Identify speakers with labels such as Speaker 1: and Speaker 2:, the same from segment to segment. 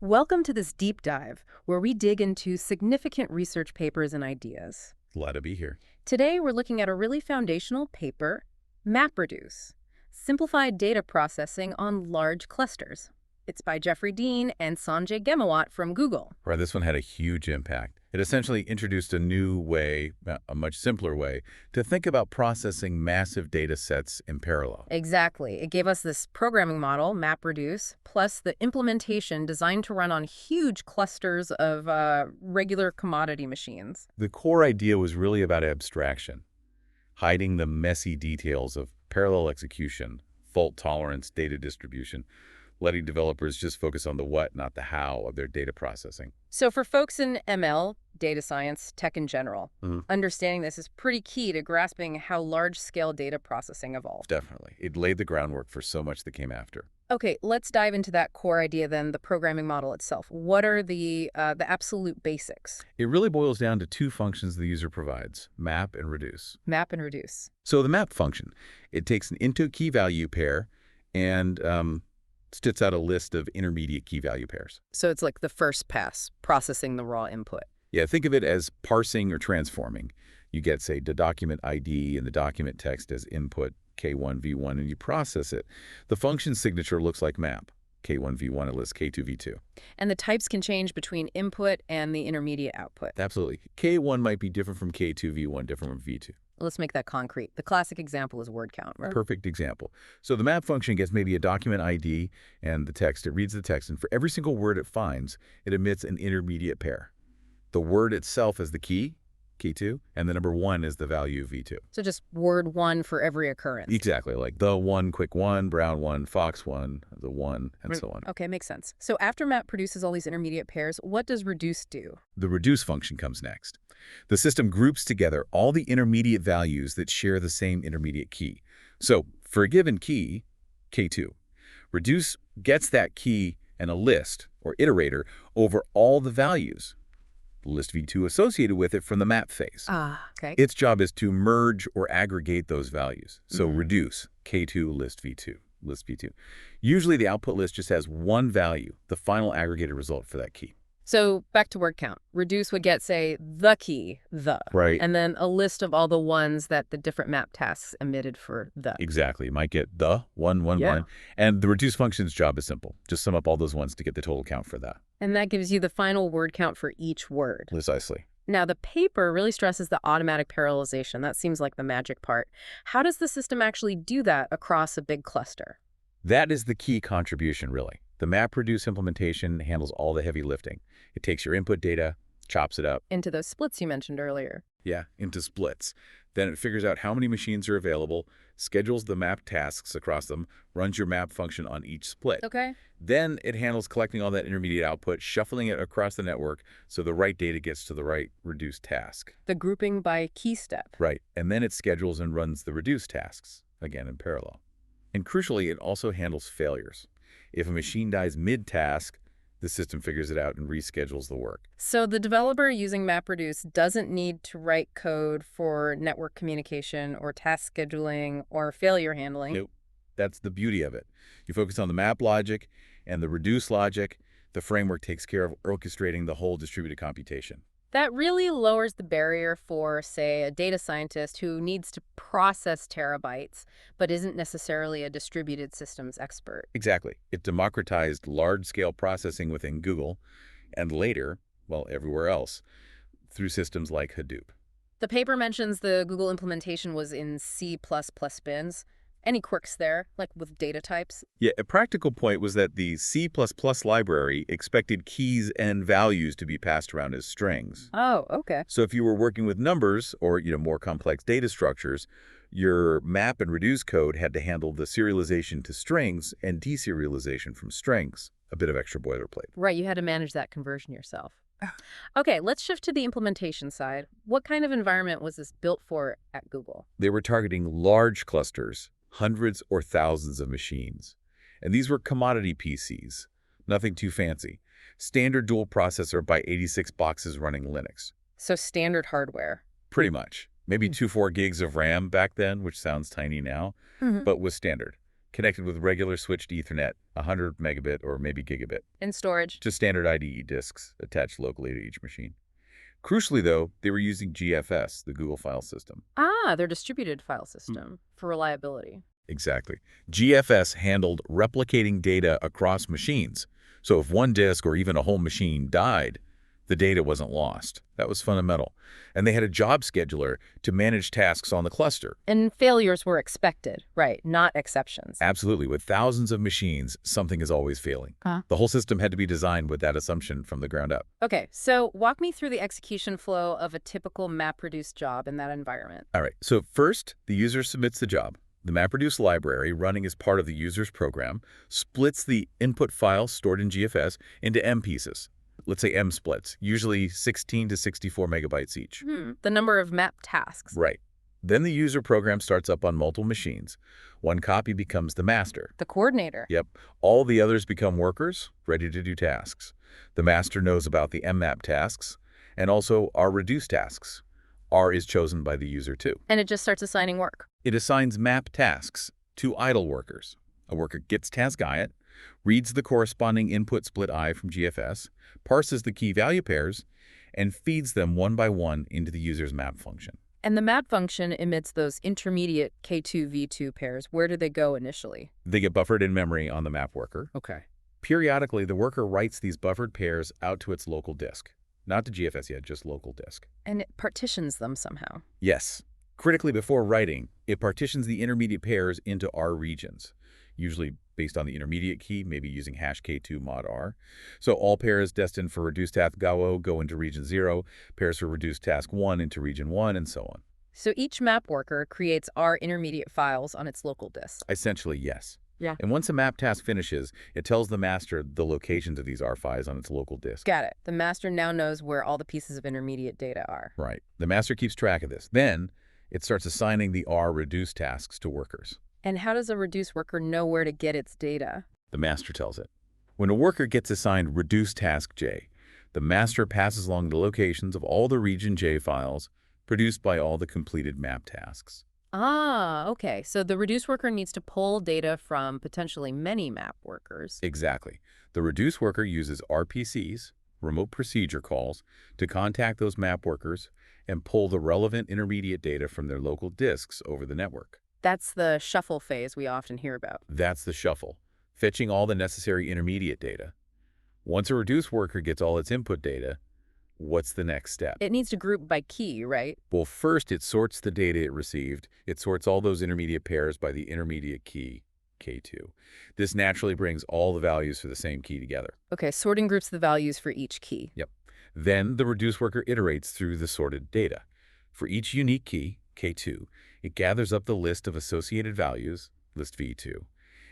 Speaker 1: Welcome to this deep dive, where we dig into significant research papers and ideas.
Speaker 2: Glad to be here.
Speaker 1: Today, we're looking at a really foundational paper, MapReduce, Simplified Data Processing on Large Clusters. It's by Jeffrey Dean and Sanjay Gemawat from Google.
Speaker 2: Right, this one had a huge impact. It essentially introduced a new way, a much simpler way, to think about processing massive data sets in parallel.
Speaker 1: Exactly. It gave us this programming model, MapReduce, plus the implementation designed to run on huge clusters of regular commodity machines.
Speaker 2: The core idea was really about abstraction, hiding the messy details of parallel execution, fault tolerance, data distribution, letting developers just focus on the what, not the how, of their data processing.
Speaker 1: So for folks in ML, data science, tech in general, understanding this is pretty key to grasping how large-scale data processing evolved.
Speaker 2: Definitely. It laid the groundwork for so much that came after.
Speaker 1: Okay, let's dive into that core idea then, the programming model itself. What are the absolute basics?
Speaker 2: It really boils down to two functions the user provides, map and reduce.
Speaker 1: Map and reduce.
Speaker 2: So the map function, it takes an into key value pair and spits out a list of intermediate key value pairs.
Speaker 1: So it's like the first pass, processing the raw input.
Speaker 2: Yeah, think of it as parsing or transforming. You get, say, the document ID and the document text as input K1V1, and you process it. The function signature looks like map. K1V1, it lists K2V2.
Speaker 1: And the types can change between input and the intermediate output.
Speaker 2: Absolutely. K1 might be different from K2V1, different from V2.
Speaker 1: Let's make that concrete. The classic example is word count, right?
Speaker 2: Perfect example. So the map function gets maybe a document ID and the text. It reads the text, and for every single word it finds, it emits an intermediate pair. The word itself is the key, K2, and the number 1 is the value of V2.
Speaker 1: So just word 1 for every occurrence.
Speaker 2: Exactly, like the one, quick one, brown one, fox one, the one, and so on.
Speaker 1: Okay, makes sense. So after map produces all these intermediate pairs, what does reduce do?
Speaker 2: The reduce function comes next. The system groups together all the intermediate values that share the same intermediate key. So for a given key, K2, reduce gets that key and a list, or iterator, over all the values. List V2 associated with it from the map phase.
Speaker 1: Okay.
Speaker 2: Its job is to merge or aggregate those values. So reduce K2 list V2, list V2. Usually the output list just has one value, the final aggregated result for that key.
Speaker 1: So back to word count. Reduce would get, say, the key, the.
Speaker 2: Right.
Speaker 1: And then a list of all the ones that the different map tasks emitted for the.
Speaker 2: Exactly. You might get the 1, 1, 1. And the reduce function's job is simple. Just sum up all those ones to get the total count for that.
Speaker 1: And that gives you the final word count for each word.
Speaker 2: Precisely.
Speaker 1: Now, the paper really stresses the automatic parallelization. That seems like the magic part. How does the system actually do that across a big cluster?
Speaker 2: That is the key contribution, really. The MapReduce implementation handles all the heavy lifting. It takes your input data, chops it up.
Speaker 1: Into those splits you mentioned earlier.
Speaker 2: Yeah, into splits. Then it figures out how many machines are available, schedules the map tasks across them, runs your map function on each split.
Speaker 1: Okay.
Speaker 2: Then it handles collecting all that intermediate output, shuffling it across the network so the right data gets to the right reduced task.
Speaker 1: The grouping by key step.
Speaker 2: Right, and then it schedules and runs the reduced tasks, again in parallel. And crucially, it also handles failures. If a machine dies mid-task, the system figures it out and reschedules the work.
Speaker 1: So the developer using MapReduce doesn't need to write code for network communication or task scheduling or failure handling.
Speaker 2: Nope. That's the beauty of it. You focus on the map logic and the reduce logic. The framework takes care of orchestrating the whole distributed computation.
Speaker 1: That really lowers the barrier for, say, a data scientist who needs to process terabytes but isn't necessarily a distributed systems expert.
Speaker 2: Exactly. It democratized large-scale processing within Google and later, well, everywhere else, through systems like Hadoop.
Speaker 1: The paper mentions the Google implementation was in C++ bins. Any quirks there, like with data types?
Speaker 2: Yeah, a practical point was that the C++ library expected keys and values to be passed around as strings.
Speaker 1: Oh, okay.
Speaker 2: So if you were working with numbers or, more complex data structures, your map and reduce code had to handle the serialization to strings and deserialization from strings, a bit of extra boilerplate.
Speaker 1: Right, you had to manage that conversion yourself. Okay, let's shift to the implementation side. What kind of environment was this built for at Google?
Speaker 2: They were targeting large clusters, hundreds or thousands of machines. And these were commodity PCs, nothing too fancy. Standard dual processor by 86 boxes running Linux.
Speaker 1: So standard hardware.
Speaker 2: Pretty much. Maybe 4 gigs of RAM back then, which sounds tiny now, but was standard. connected with regular switched Ethernet, 100 megabit or maybe gigabit.
Speaker 1: In storage.
Speaker 2: Just standard IDE disks attached locally to each machine. Crucially, though, they were using GFS, the Google File System.
Speaker 1: Ah, their distributed file system for reliability.
Speaker 2: Exactly. GFS handled replicating data across machines. So if one disk or even a whole machine died, the data wasn't lost. That was fundamental. And they had a job scheduler to manage tasks on the cluster.
Speaker 1: And failures were expected, right, not exceptions.
Speaker 2: Absolutely. With thousands of machines, something is always failing. The whole system had to be designed with that assumption from the ground up.
Speaker 1: Okay, so walk me through the execution flow of a typical MapReduce job in that environment.
Speaker 2: All right. So first, the user submits the job. The MapReduce library, running as part of the user's program, splits the input file stored in GFS into M pieces. Let's say M splits, usually 16 to 64 megabytes each.
Speaker 1: The number of map tasks.
Speaker 2: Right. Then the user program starts up on multiple machines. One copy becomes the master.
Speaker 1: The coordinator.
Speaker 2: Yep. All the others become workers, ready to do tasks. The master knows about the mmap tasks and also R reduce tasks. R is chosen by the user too.
Speaker 1: And it just starts assigning work.
Speaker 2: It assigns map tasks to idle workers. A worker gets task IOT, reads the corresponding input split I from GFS, parses the key value pairs, and feeds them one by one into the user's map function.
Speaker 1: And the map function emits those intermediate K2V2 pairs. Where do they go initially?
Speaker 2: They get buffered in memory on the map worker.
Speaker 1: Okay.
Speaker 2: Periodically, the worker writes these buffered pairs out to its local disk. Not to GFS yet, just local disk.
Speaker 1: And it partitions them somehow.
Speaker 2: Yes. Critically, before writing, it partitions the intermediate pairs into R regions, usually based on the intermediate key, maybe using hash K2 mod R. So all pairs destined for reduced task GAO go into region 0, pairs for reduced task 1 into region 1, and so on.
Speaker 1: So each map worker creates R intermediate files on its local disk.
Speaker 2: Essentially, yes.
Speaker 1: Yeah.
Speaker 2: And once a map task finishes, it tells the master the locations of these R files on its local disk.
Speaker 1: Got it. The master now knows where all the pieces of intermediate data are.
Speaker 2: Right. The master keeps track of this. Then it starts assigning the R reduce tasks to workers.
Speaker 1: And how does a reduce worker know where to get its data?
Speaker 2: The master tells it. When a worker gets assigned reduce task J, the master passes along the locations of all the region J files produced by all the completed map tasks.
Speaker 1: Ah, okay. So the reduce worker needs to pull data from potentially many map workers.
Speaker 2: Exactly. The reduce worker uses RPCs, remote procedure calls, to contact those map workers and pull the relevant intermediate data from their local disks over the network.
Speaker 1: That's the shuffle phase we often hear about.
Speaker 2: That's the shuffle, fetching all the necessary intermediate data. Once a reduce worker gets all its input data, what's the next step?
Speaker 1: It needs to group by key, right?
Speaker 2: Well, first it sorts the data it received. It sorts all those intermediate pairs by the intermediate key, K2. This naturally brings all the values for the same key together.
Speaker 1: Okay, sorting groups the values for each key.
Speaker 2: Yep. Then the reduce worker iterates through the sorted data. For each unique key, K2, it gathers up the list of associated values, list V2,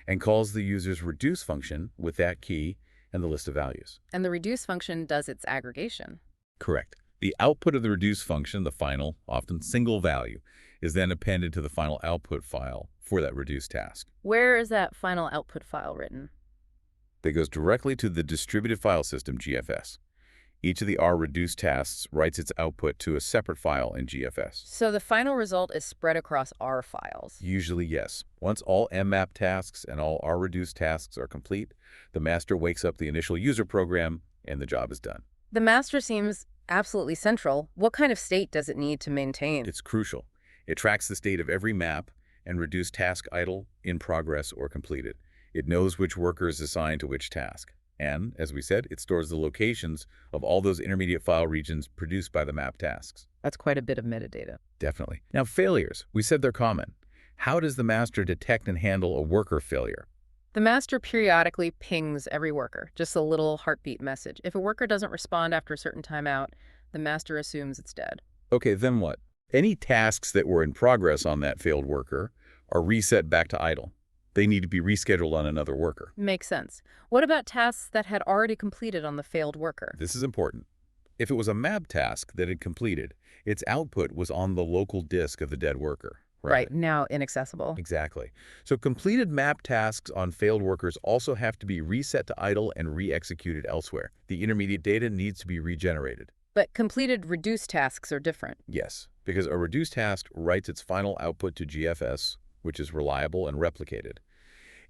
Speaker 2: and calls the user's reduce function with that key and the list of values.
Speaker 1: And the reduce function does its aggregation.
Speaker 2: Correct. The output of the reduce function, the final, often single value, is then appended to the final output file for that reduced task.
Speaker 1: Where is that final output file written?
Speaker 2: That goes directly to the distributed file system, GFS. Each of the R reduced tasks writes its output to a separate file in GFS.
Speaker 1: So the final result is spread across R files.
Speaker 2: Usually, yes. Once all mmap tasks and all R reduced tasks are complete, the master wakes up the initial user program and the job is done.
Speaker 1: The master seems absolutely central. What kind of state does it need to maintain?
Speaker 2: It's crucial. It tracks the state of every map and reduce task idle, in progress, or completed. It knows which worker is assigned to which task. And, as we said, it stores the locations of all those intermediate file regions produced by the map tasks.
Speaker 1: That's quite a bit of metadata.
Speaker 2: Definitely. Now, failures. We said they're common. How does the master detect and handle a worker failure?
Speaker 1: The master periodically pings every worker, just a little heartbeat message. If a worker doesn't respond after a certain timeout, the master assumes it's dead.
Speaker 2: Okay, then what? Any tasks that were in progress on that failed worker are reset back to idle. They need to be rescheduled on another worker.
Speaker 1: Makes sense. What about tasks that had already completed on the failed worker?
Speaker 2: This is important. If it was a map task that had completed, its output was on the local disk of the dead worker.
Speaker 1: Right, now inaccessible.
Speaker 2: Exactly. So completed map tasks on failed workers also have to be reset to idle and re-executed elsewhere. The intermediate data needs to be regenerated.
Speaker 1: But completed reduced tasks are different.
Speaker 2: Yes, because a reduced task writes its final output to GFS, which is reliable and replicated.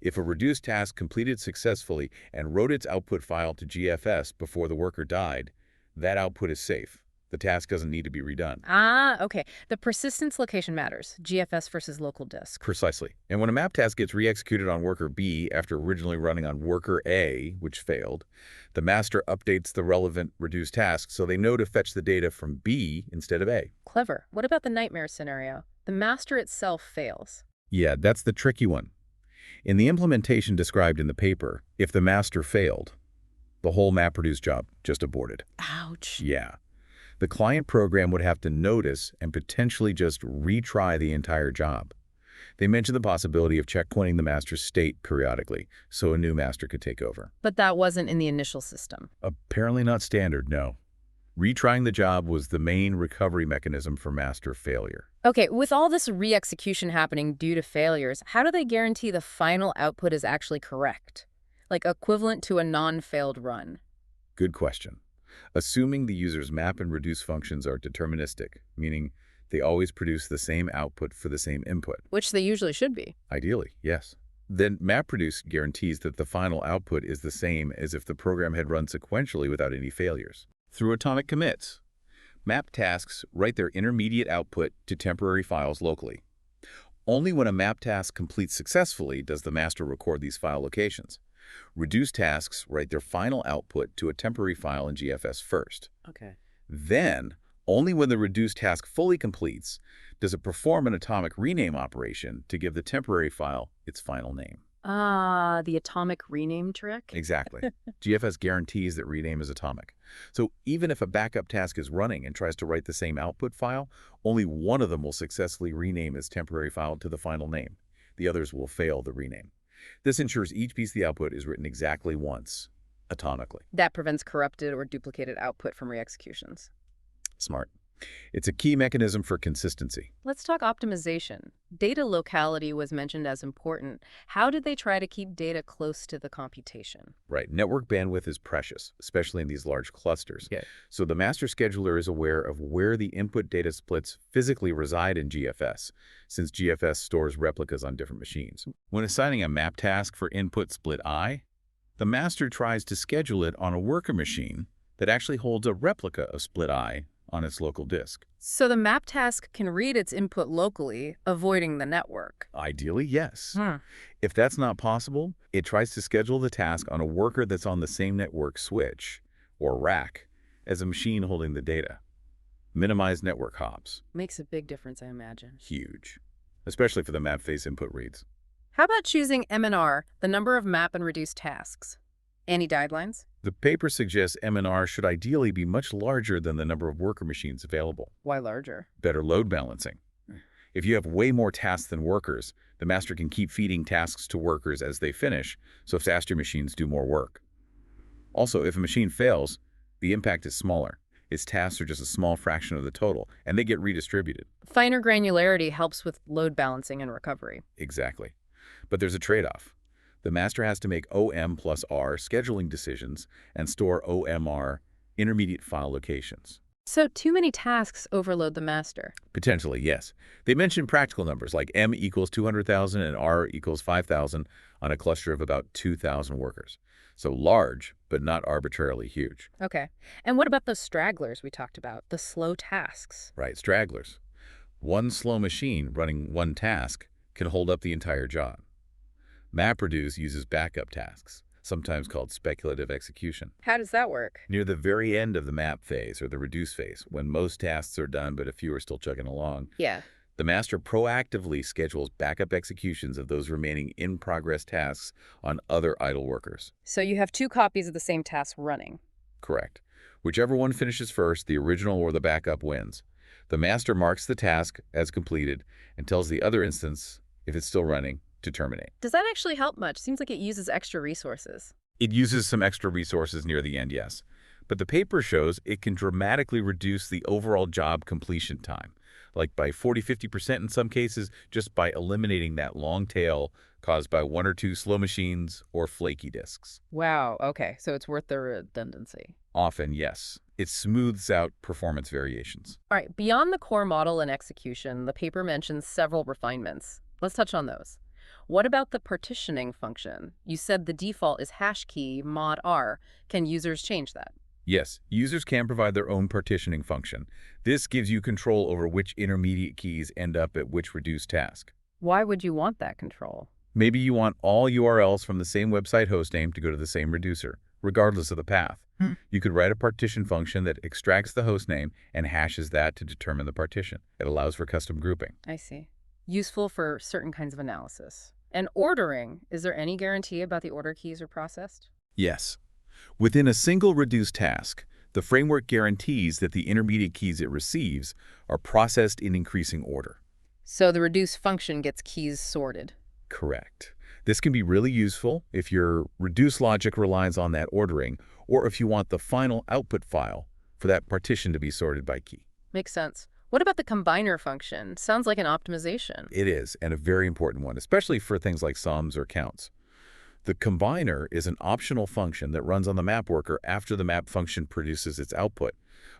Speaker 2: If a reduced task completed successfully and wrote its output file to GFS before the worker died, that output is safe. The task doesn't need to be redone.
Speaker 1: Ah, okay. The persistence location matters, GFS versus local disk.
Speaker 2: Precisely. And when a map task gets re-executed on worker B after originally running on worker A, which failed, the master updates the relevant reduced task so they know to fetch the data from B instead of A.
Speaker 1: Clever. What about the nightmare scenario? The master itself fails.
Speaker 2: Yeah, that's the tricky one. In the implementation described in the paper, if the master failed, the whole MapReduce job just aborted.
Speaker 1: Ouch.
Speaker 2: Yeah. The client program would have to notice and potentially just retry the entire job. They mentioned the possibility of checkpointing the master's state periodically, so a new master could take over.
Speaker 1: But that wasn't in the initial system.
Speaker 2: Apparently not standard, no. Retrying the job was the main recovery mechanism for master failure.
Speaker 1: Okay, with all this re-execution happening due to failures, how do they guarantee the final output is actually correct? Like equivalent to a non-failed run?
Speaker 2: Good question. Assuming the user's map and reduce functions are deterministic, meaning they always produce the same output for the same input.
Speaker 1: Which they usually should be.
Speaker 2: Ideally, yes. Then MapReduce guarantees that the final output is the same as if the program had run sequentially without any failures. Through atomic commits, map tasks write their intermediate output to temporary files locally. Only when a map task completes successfully does the master record these file locations. Reduce tasks write their final output to a temporary file in GFS first.
Speaker 1: Okay.
Speaker 2: Then, only when the reduced task fully completes does it perform an atomic rename operation to give the temporary file its final name.
Speaker 1: Ah, the atomic rename trick?
Speaker 2: Exactly. GFS guarantees that rename is atomic. So even if a backup task is running and tries to write the same output file, only one of them will successfully rename its temporary file to the final name. The others will fail the rename. This ensures each piece of the output is written exactly once, atomically.
Speaker 1: That prevents corrupted or duplicated output from re-executions.
Speaker 2: Smart. It's a key mechanism for consistency.
Speaker 1: Let's talk optimization. Data locality was mentioned as important. How did they try to keep data close to the computation?
Speaker 2: Right. Network bandwidth is precious, especially in these large clusters.
Speaker 1: Okay.
Speaker 2: So the master scheduler is aware of where the input data splits physically reside in GFS, since GFS stores replicas on different machines. When assigning a map task for input split I, the master tries to schedule it on a worker machine that actually holds a replica of split I on its local disk.
Speaker 1: So the map task can read its input locally, avoiding the network.
Speaker 2: Ideally, yes. If that's not possible, it tries to schedule the task on a worker that's on the same network switch, or rack, as a machine holding the data. Minimize network hops.
Speaker 1: Makes a big difference, I imagine.
Speaker 2: Huge. Especially for the map face input reads.
Speaker 1: How about choosing MNR, the number of map and reduce tasks? Any guidelines?
Speaker 2: The paper suggests MNR should ideally be much larger than the number of worker machines available.
Speaker 1: Why larger?
Speaker 2: Better load balancing. If you have way more tasks than workers, the master can keep feeding tasks to workers as they finish, so faster machines do more work. Also, if a machine fails, the impact is smaller. Its tasks are just a small fraction of the total, and they get redistributed.
Speaker 1: Finer granularity helps with load balancing and recovery.
Speaker 2: Exactly. But there's a trade-off. The master has to make OM plus R scheduling decisions and store OMR intermediate file locations.
Speaker 1: So too many tasks overload the master.
Speaker 2: Potentially, yes. They mention practical numbers like M equals 200,000 and R equals 5,000 on a cluster of about 2,000 workers. So large, but not arbitrarily huge.
Speaker 1: Okay. And what about those stragglers we talked about, the slow tasks?
Speaker 2: Right, stragglers. One slow machine running one task can hold up the entire job. MapReduce uses backup tasks, sometimes called speculative execution.
Speaker 1: How does that work?
Speaker 2: Near the very end of the map phase or the reduce phase, when most tasks are done but a few are still chugging along,
Speaker 1: Yeah.
Speaker 2: the master proactively schedules backup executions of those remaining in-progress tasks on other idle workers.
Speaker 1: So you have two copies of the same task running.
Speaker 2: Correct. Whichever one finishes first, the original or the backup wins. The master marks the task as completed and tells the other instance, if it's still running, to terminate.
Speaker 1: Does that actually help much? Seems like it uses extra resources.
Speaker 2: It uses some extra resources near the end, yes. But the paper shows it can dramatically reduce the overall job completion time, like by 40–50% in some cases, just by eliminating that long tail caused by one or two slow machines or flaky disks.
Speaker 1: Wow, okay. So it's worth the redundancy.
Speaker 2: Often, yes. It smooths out performance variations.
Speaker 1: All right, beyond the core model and execution, the paper mentions several refinements. Let's touch on those. What about the partitioning function? You said the default is hash key mod R. Can users change that?
Speaker 2: Yes, users can provide their own partitioning function. This gives you control over which intermediate keys end up at which reduced task.
Speaker 1: Why would you want that control?
Speaker 2: Maybe you want all URLs from the same website hostname to go to the same reducer, regardless of the path. You could write a partition function that extracts the hostname and hashes that to determine the partition. It allows for custom grouping.
Speaker 1: I see. Useful for certain kinds of analysis. And ordering, is there any guarantee about the order keys are processed?
Speaker 2: Yes. Within a single reduced task, the framework guarantees that the intermediate keys it receives are processed in increasing order.
Speaker 1: So the reduce function gets keys sorted.
Speaker 2: Correct. This can be really useful if your reduce logic relies on that ordering, or if you want the final output file for that partition to be sorted by key.
Speaker 1: Makes sense. What about the combiner function? Sounds like an optimization.
Speaker 2: It is, and a very important one, especially for things like sums or counts. The combiner is an optional function that runs on the map worker after the map function produces its output,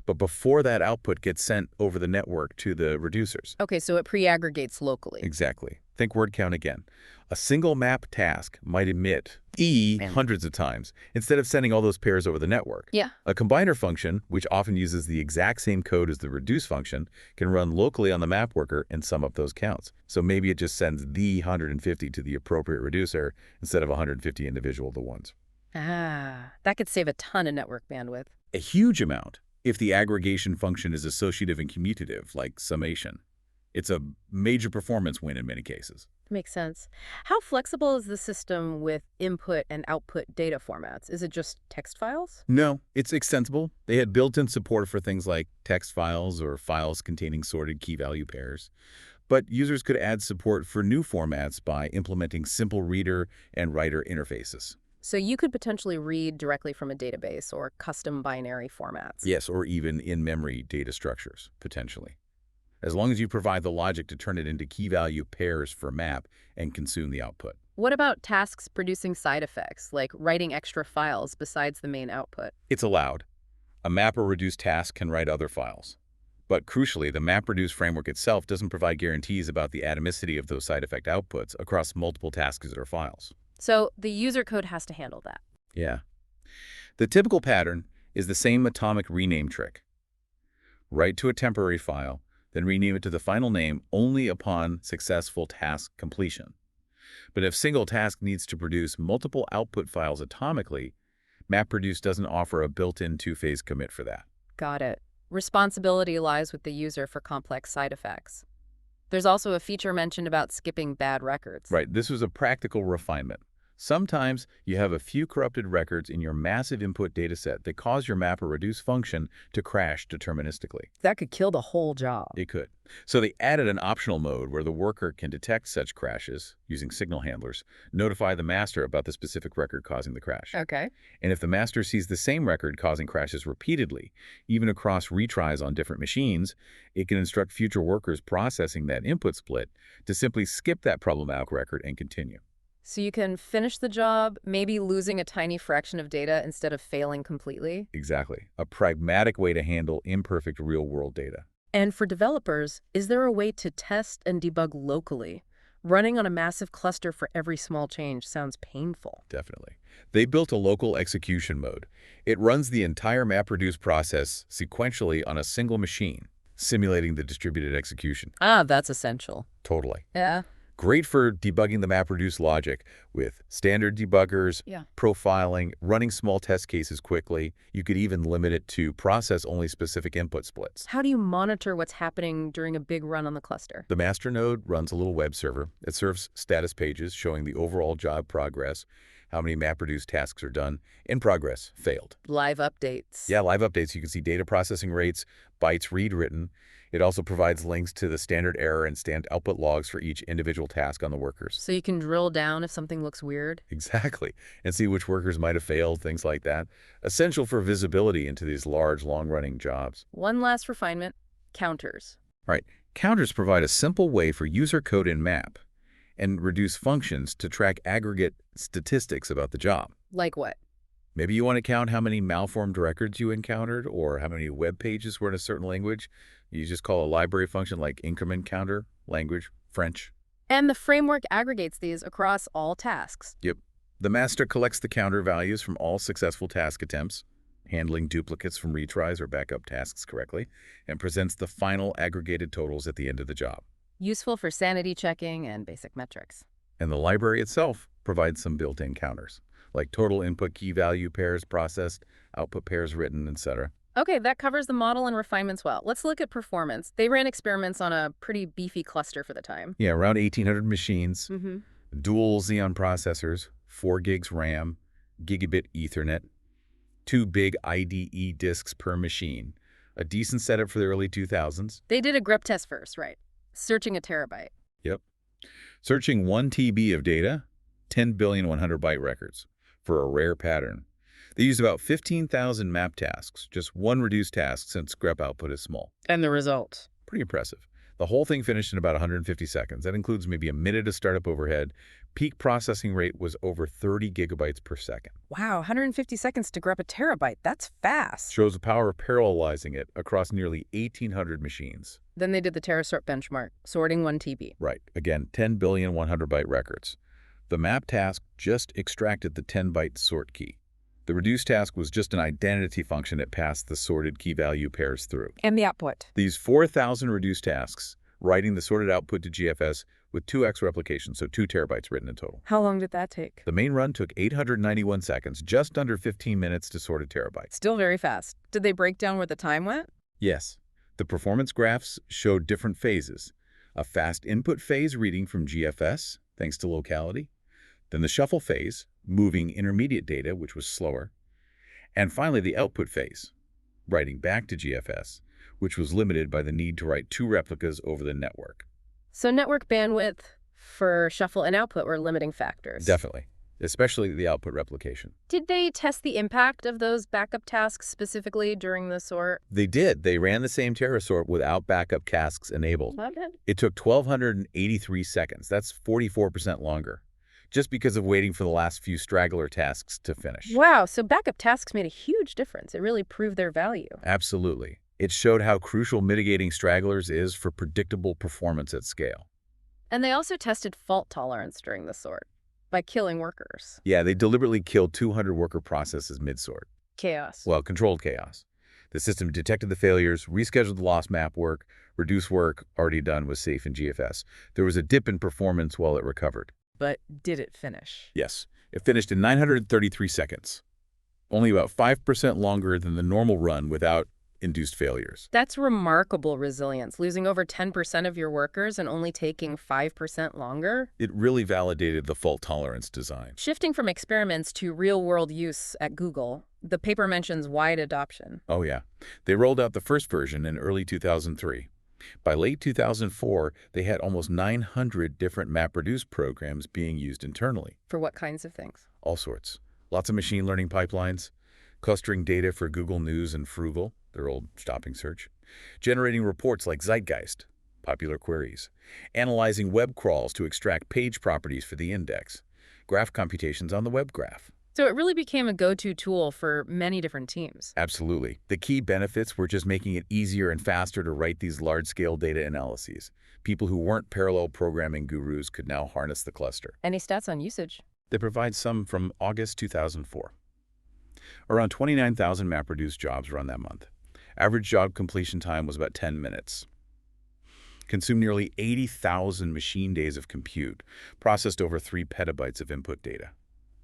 Speaker 2: but before that output gets sent over the network to the reducers.
Speaker 1: Okay, so it pre-aggregates locally.
Speaker 2: Exactly. Think word count again. A single map task might emit hundreds of times instead of sending all those pairs over the network.
Speaker 1: Yeah.
Speaker 2: A combiner function, which often uses the exact same code as the reduce function, can run locally on the map worker and sum up those counts. So maybe it just sends the 150 to the appropriate reducer instead of 150 individual to ones.
Speaker 1: Ah, that could save a ton of network bandwidth.
Speaker 2: A huge amount if the aggregation function is associative and commutative, like summation. It's a major performance win in many cases.
Speaker 1: Makes sense. How flexible is the system with input and output data formats? Is it just text files?
Speaker 2: No, it's extensible. They had built-in support for things like text files or files containing sorted key-value pairs. But users could add support for new formats by implementing simple reader and writer interfaces.
Speaker 1: So you could potentially read directly from a database or custom binary formats.
Speaker 2: Yes, or even in-memory data structures, potentially. As long as you provide the logic to turn it into key-value pairs for map and consume the output.
Speaker 1: What about tasks producing side effects, like writing extra files besides the main output?
Speaker 2: It's allowed. A MapReduce task can write other files. But crucially, the MapReduce framework itself doesn't provide guarantees about the atomicity of those side effect outputs across multiple tasks or files.
Speaker 1: So the user code has to handle that.
Speaker 2: Yeah. The typical pattern is the same atomic rename trick. Write to a temporary file, then rename it to the final name only upon successful task completion. But if single task needs to produce multiple output files atomically, MapReduce doesn't offer a built-in two-phase commit for that.
Speaker 1: Got it. Responsibility lies with the user for complex side effects. There's also a feature mentioned about skipping bad records.
Speaker 2: Right, this was a practical refinement. Sometimes you have a few corrupted records in your massive input dataset that cause your MapReduce function to crash deterministically.
Speaker 1: That could kill the whole job.
Speaker 2: It could. So they added an optional mode where the worker can detect such crashes using signal handlers, notify the master about the specific record causing the crash.
Speaker 1: Okay.
Speaker 2: And if the master sees the same record causing crashes repeatedly, even across retries on different machines, it can instruct future workers processing that input split to simply skip that problematic record and continue.
Speaker 1: So you can finish the job, maybe losing a tiny fraction of data instead of failing completely.
Speaker 2: Exactly. A pragmatic way to handle imperfect real-world data.
Speaker 1: And for developers, is there a way to test and debug locally? Running on a massive cluster for every small change sounds painful.
Speaker 2: Definitely. They built a local execution mode. It runs the entire MapReduce process sequentially on a single machine, simulating the distributed execution.
Speaker 1: Ah, that's essential.
Speaker 2: Totally.
Speaker 1: Yeah.
Speaker 2: Great for debugging the MapReduce logic with standard debuggers, profiling, running small test cases quickly. You could even limit it to process only specific input splits.
Speaker 1: How do you monitor what's happening during a big run on the cluster?
Speaker 2: The master node runs a little web server. It serves status pages showing the overall job progress, how many MapReduce tasks are done, in progress, failed.
Speaker 1: Live updates.
Speaker 2: Yeah, live updates. You can see data processing rates, bytes read written. It also provides links to the standard error and standard output logs for each individual task on the workers.
Speaker 1: So you can drill down if something looks weird?
Speaker 2: Exactly. And see which workers might have failed, things like that. Essential for visibility into these large, long-running jobs.
Speaker 1: One last refinement, counters.
Speaker 2: Right. Counters provide a simple way for user code in map and reduce functions to track aggregate statistics about the job.
Speaker 1: Like what?
Speaker 2: Maybe you want to count how many malformed records you encountered or how many web pages were in a certain language. You just call a library function like increment counter, language, French.
Speaker 1: And the framework aggregates these across all tasks.
Speaker 2: Yep. The master collects the counter values from all successful task attempts, handling duplicates from retries or backup tasks correctly, and presents the final aggregated totals at the end of the job.
Speaker 1: Useful for sanity checking and basic metrics.
Speaker 2: And the library itself provides some built-in counters, like total input key value pairs processed, output pairs written, etc.
Speaker 1: Okay, that covers the model and refinements well. Let's look at performance. They ran experiments on a pretty beefy cluster for the time.
Speaker 2: Yeah, around 1,800 machines,
Speaker 1: Mm-hmm.
Speaker 2: dual Xeon processors, 4 gigs RAM, gigabit Ethernet, 2 big IDE disks per machine, a decent setup for the early 2000s.
Speaker 1: They did a grep test first, right? Searching a terabyte.
Speaker 2: Yep. Searching 1 TB of data, 10 billion 100-byte records, for a rare pattern. They used about 15,000 map tasks, just one reduced task since grep output is small.
Speaker 1: And the result?
Speaker 2: Pretty impressive. The whole thing finished in about 150 seconds. That includes maybe a minute of startup overhead. Peak processing rate was over 30 gigabytes per second.
Speaker 1: Wow, 150 seconds to grep a terabyte. That's fast.
Speaker 2: Shows the power of parallelizing it across nearly 1,800 machines.
Speaker 1: Then they did the Terasort benchmark, sorting 1 TB.
Speaker 2: Right. Again, 10 billion 100-byte records. The map task just extracted the 10-byte sort key. The reduced task was just an identity function that passed the sorted key value pairs through.
Speaker 1: And the output?
Speaker 2: These 4,000 reduced tasks, writing the sorted output to GFS with 2x replication, so 2 terabytes written in total.
Speaker 1: How long did that take?
Speaker 2: The main run took 891 seconds, just under 15 minutes to sort a terabyte.
Speaker 1: Still very fast. Did they break down where the time went?
Speaker 2: Yes. The performance graphs showed different phases. A fast input phase reading from GFS, thanks to locality. Then the shuffle phase, moving intermediate data, which was slower. And finally, the output phase, writing back to GFS, which was limited by the need to write 2 replicas over the network.
Speaker 1: So network bandwidth for shuffle and output were limiting factors.
Speaker 2: Definitely, especially the output replication.
Speaker 1: Did they test the impact of those backup tasks specifically during the sort?
Speaker 2: They did. They ran the same Terasort without backup tasks enabled.
Speaker 1: Okay.
Speaker 2: It took 1,283 seconds. That's 44% longer, just because of waiting for the last few straggler tasks to finish.
Speaker 1: Wow, so backup tasks made a huge difference. It really proved their value.
Speaker 2: Absolutely. It showed how crucial mitigating stragglers is for predictable performance at scale.
Speaker 1: And they also tested fault tolerance during the sort by killing workers.
Speaker 2: Yeah, they deliberately killed 200 worker processes mid-sort.
Speaker 1: Chaos.
Speaker 2: Well, controlled chaos. The system detected the failures, rescheduled the lost map work, reduced work already done was safe in GFS. There was a dip in performance while it recovered.
Speaker 1: But did it finish?
Speaker 2: Yes, it finished in 933 seconds. Only about 5% longer than the normal run without induced failures.
Speaker 1: That's remarkable resilience, losing over 10% of your workers and only taking 5% longer.
Speaker 2: It really validated the fault tolerance design.
Speaker 1: Shifting from experiments to real-world use at Google, the paper mentions wide adoption.
Speaker 2: Oh yeah, they rolled out the first version in early 2003. By late 2004, they had almost 900 different MapReduce programs being used internally.
Speaker 1: For what kinds of things?
Speaker 2: All sorts. Lots of machine learning pipelines, clustering data for Google News and Frugal, their old shopping search, generating reports like Zeitgeist, popular queries, analyzing web crawls to extract page properties for the index, graph computations on the web graph.
Speaker 1: So it really became a go-to tool for many different teams.
Speaker 2: Absolutely. The key benefits were just making it easier and faster to write these large-scale data analyses. People who weren't parallel programming gurus could now harness the cluster.
Speaker 1: Any stats on usage?
Speaker 2: They provide some from August 2004. Around 29,000 MapReduce jobs run that month. Average job completion time was about 10 minutes. Consumed nearly 80,000 machine days of compute, processed over 3 petabytes of input data.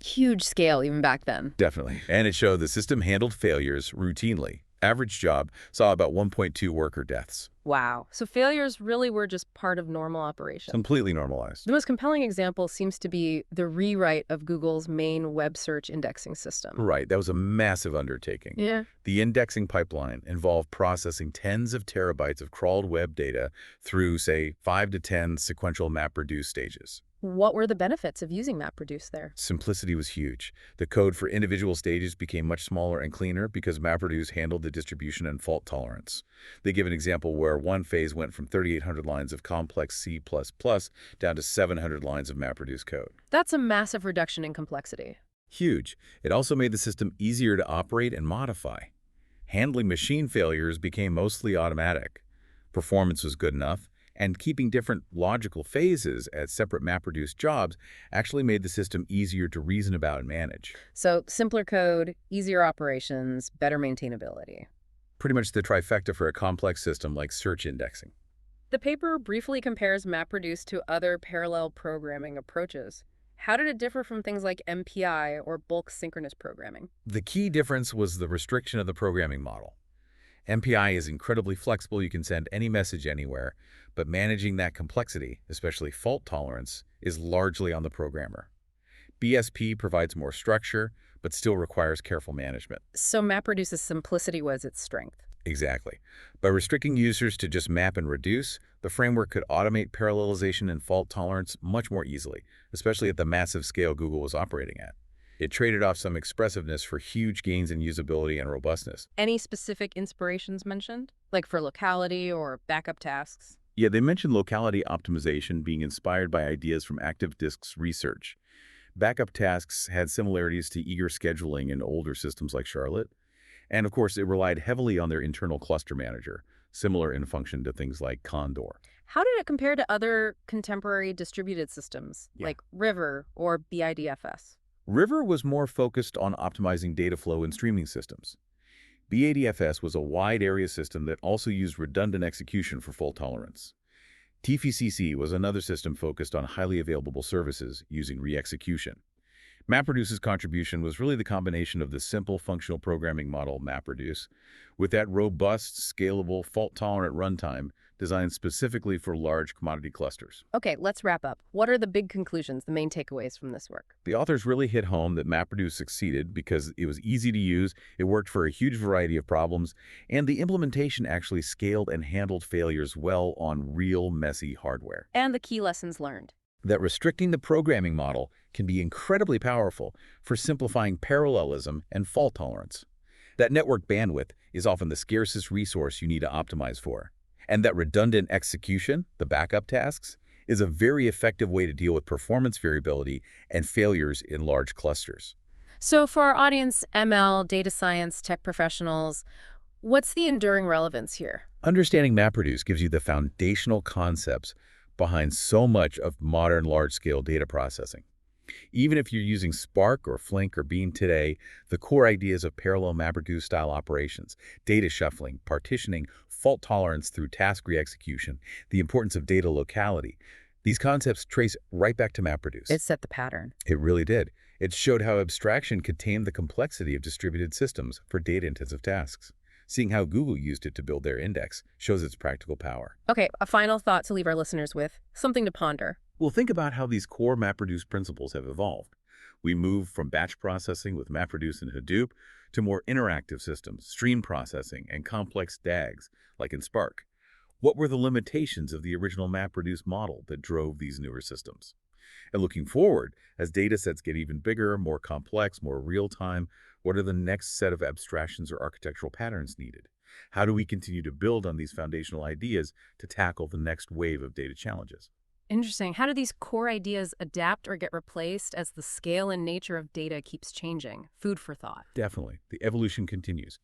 Speaker 1: Huge scale even back then.
Speaker 2: Definitely. And it showed the system handled failures routinely. Average job saw about 1.2 worker deaths.
Speaker 1: Wow. So failures really were just part of normal operation.
Speaker 2: Completely normalized.
Speaker 1: The most compelling example seems to be the rewrite of Google's main web search indexing system.
Speaker 2: Right. That was a massive undertaking.
Speaker 1: Yeah.
Speaker 2: The indexing pipeline involved processing tens of terabytes of crawled web data through, say, 5 to 10 sequential MapReduce stages.
Speaker 1: What were the benefits of using MapReduce there?
Speaker 2: Simplicity was huge. The code for individual stages became much smaller and cleaner because MapReduce handled the distribution and fault tolerance. They give an example where one phase went from 3,800 lines of complex C++ down to 700 lines of MapReduce code.
Speaker 1: That's a massive reduction in complexity.
Speaker 2: Huge. It also made the system easier to operate and modify. Handling machine failures became mostly automatic. Performance was good enough, And keeping different logical phases as separate MapReduce jobs actually made the system easier to reason about and manage.
Speaker 1: So simpler code, easier operations, better maintainability.
Speaker 2: Pretty much the trifecta for a complex system like search indexing.
Speaker 1: The paper briefly compares MapReduce to other parallel programming approaches. How did it differ from things like MPI or bulk synchronous programming?
Speaker 2: The key difference was the restriction of the programming model. MPI is incredibly flexible. You can send any message anywhere, but managing that complexity, especially fault tolerance, is largely on the programmer. BSP provides more structure, but still requires careful management.
Speaker 1: So MapReduce's simplicity was its strength.
Speaker 2: Exactly. By restricting users to just map and reduce, the framework could automate parallelization and fault tolerance much more easily, especially at the massive scale Google was operating at. It traded off some expressiveness for huge gains in usability and robustness.
Speaker 1: Any specific inspirations mentioned? Like for locality or backup tasks?
Speaker 2: Yeah, they mentioned locality optimization being inspired by ideas from active disk's research. Backup tasks had similarities to eager scheduling in older systems like Charlotte. And of course, it relied heavily on their internal cluster manager, similar in function to things like Condor.
Speaker 1: How did it compare to other contemporary distributed systems,
Speaker 2: Yeah.
Speaker 1: like River or BIDFS?
Speaker 2: River was more focused on optimizing data flow in streaming systems. BADFS was a wide area system that also used redundant execution for fault tolerance. TFCC was another system focused on highly available services using re-execution. MapReduce's contribution was really the combination of the simple functional programming model MapReduce with that robust, scalable, fault-tolerant runtime designed specifically for large commodity clusters.
Speaker 1: Okay, let's wrap up. What are the big conclusions, the main takeaways from this work?
Speaker 2: The authors really hit home that MapReduce succeeded because it was easy to use, it worked for a huge variety of problems, and the implementation actually scaled and handled failures well on real messy hardware.
Speaker 1: And the key lessons learned.
Speaker 2: That restricting the programming model can be incredibly powerful for simplifying parallelism and fault tolerance. That network bandwidth is often the scarcest resource you need to optimize for. And that redundant execution, the backup tasks, is a very effective way to deal with performance variability and failures in large clusters.
Speaker 1: So for our audience, ML, data science, tech professionals, what's the enduring relevance here?
Speaker 2: Understanding MapReduce gives you the foundational concepts behind so much of modern large-scale data processing. Even if you're using Spark or Flink or Beam today, the core ideas of parallel MapReduce-style operations, data shuffling, partitioning, fault tolerance through task re-execution, the importance of data locality, these concepts trace right back to MapReduce.
Speaker 1: It set the pattern.
Speaker 2: It really did. It showed how abstraction could tame the complexity of distributed systems for data-intensive tasks. Seeing how Google used it to build their index shows its practical power.
Speaker 1: Okay, a final thought to leave our listeners with, something to ponder.
Speaker 2: Well, think about how these core MapReduce principles have evolved. We moved from batch processing with MapReduce and Hadoop to more interactive systems, stream processing, and complex DAGs, like in Spark. What were the limitations of the original MapReduce model that drove these newer systems? And looking forward, as data sets get even bigger, more complex, more real-time, what are the next set of abstractions or architectural patterns needed? How do we continue to build on these foundational ideas to tackle the next wave of data challenges?
Speaker 1: Interesting. How do these core ideas adapt or get replaced as the scale and nature of data keeps changing? Food for thought.
Speaker 2: Definitely. The evolution continues.